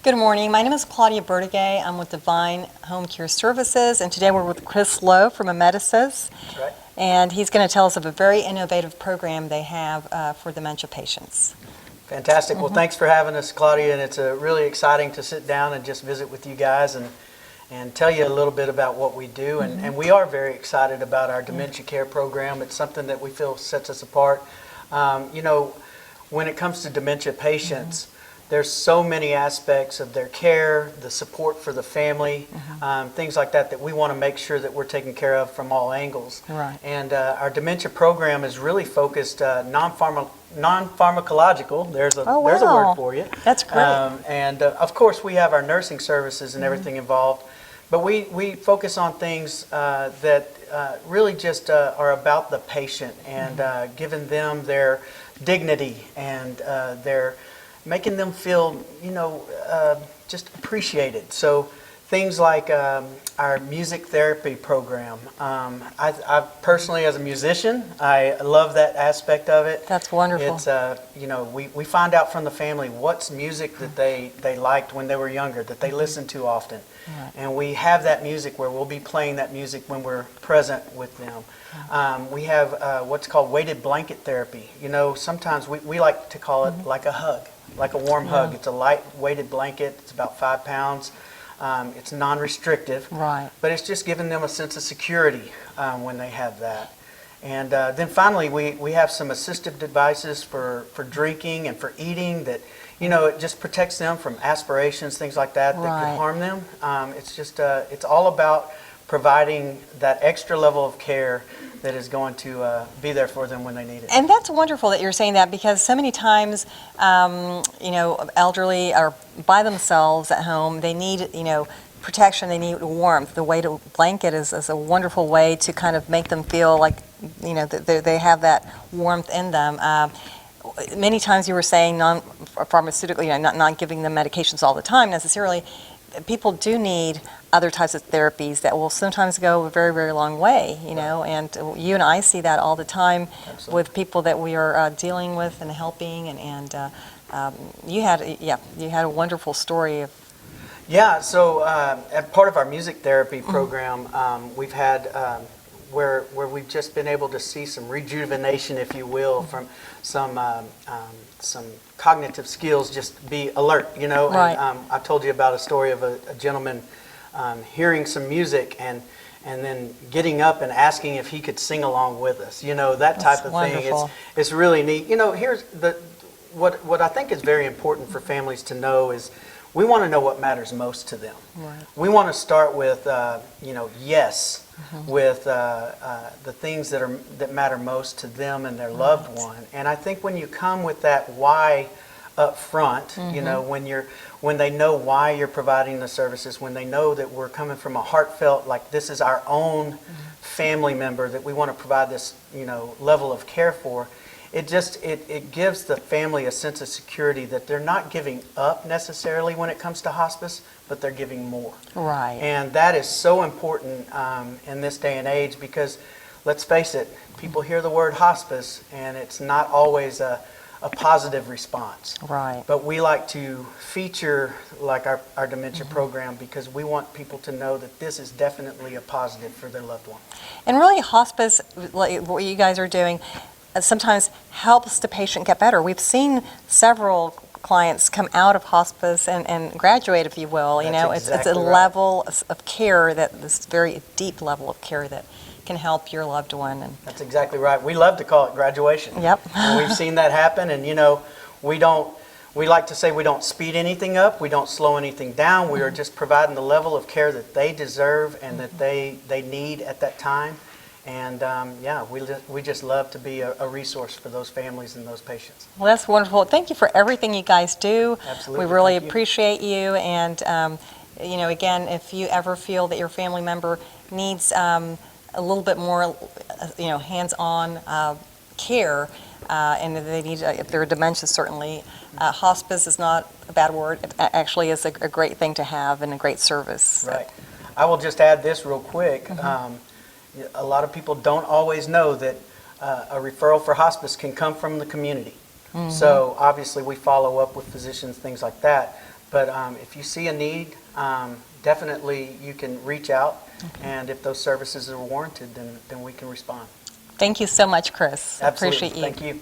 Good morning. My name is Claudia Bertigay. I'm with Divine Home Care Services, and today we're with Chris Lowe from Amedisys. That's right. And he's going to tell us of a very innovative program they have for dementia patients. Fantastic. Well, thanks for having us, Claudia, and it's really exciting to sit down and just visit with you guys and tell you a little bit about what we do. And we are very excited about our dementia care program. It's something that we feel sets us apart. When it comes to dementia patients, there's so many aspects of their care, the support for the family, things like that we want to make sure that we're taken care of from all angles. Right. And our dementia program is really focused non-pharmacological. There's a word for you. That's great. Of course, we have our nursing services and everything involved, but we focus on things that really just are about the patient and giving them their dignity and their making them feel, just appreciated. So things like our music therapy program. I personally, as a musician, I love that aspect of it. That's wonderful. It's, we find out from the family what's music that they liked when they were younger, that they listened to often. Right. And we have that music where we'll be playing that music when we're present with them. We have what's called weighted blanket therapy. Sometimes we like to call it like a hug. Like a warm hug. It's a light weighted blanket. It's about 5 pounds. It's non-restrictive. Right. But it's just giving them a sense of security when they have that. And then finally, we have some assistive devices for drinking and for eating that, it just protects them from aspirations, things like that could harm them. It's all about providing that extra level of care that is going to be there for them when they need it. And that's wonderful that you're saying that, because so many times, elderly are by themselves at home. They need, protection. They need warmth. The weighted blanket is a wonderful way to kind of make them feel like, that they have that warmth in them. Many times you were saying non-pharmaceutical, not giving them medications all the time necessarily. People do need other types of therapies that will sometimes go a very, very long way, and you and I see that all the time. Absolutely. With people that we are dealing with and helping, and you had a wonderful story of. Yeah, so as part of our music therapy program, we've had where we've just been able to see some rejuvenation, if you will, from some cognitive skills, just be alert, Right. And I told you about a story of a gentleman hearing some music and then getting up and asking if he could sing along with us, that type of wonderful. thing. It's really neat. Here's what I think is very important for families to know is we want to know what matters most to them. Right. We want to start with, yes, with the things that matter most to them and their loved one. And I think when you come with that why up front, when they know why you're providing the services, when they know that we're coming from a heartfelt, like this is our own family member that we want to provide this, level of care for, it gives the family a sense of security that they're not giving up necessarily when it comes to hospice, but they're giving more. Right. And that is so important in this day and age, because let's face it, people hear the word hospice and it's not always a positive response. Right. But we like to feature like our dementia program because we want people to know that this is definitely a positive for their loved one. And really, hospice, like what you guys are doing, sometimes helps the patient get better. We've seen several clients come out of hospice and graduate, if you will. That's It's a level of care, this very deep level of care that can help your loved one. And that's exactly right. We love to call it graduation. Yep. And we've seen that happen, and we like to say we don't speed anything up, we don't slow anything down. We are just providing the level of care that they deserve and that they need at that time. And we just love to be a resource for those families and those patients. Well, that's wonderful. Thank you for everything you guys do. Absolutely. We really appreciate you. And again, if you ever feel that your family member needs a little bit more, hands-on care, and they need, if they're dementia, certainly, hospice is not a bad word. It actually is a great thing to have and a great service. Right. I will just add this real quick. A lot of people don't always know that a referral for hospice can come from the community. So obviously we follow up with physicians, things like that. But if you see a need, definitely you can reach out, and if those services are warranted, then we can respond. Thank you so much, Chris. Absolutely. Appreciate you. Thank you.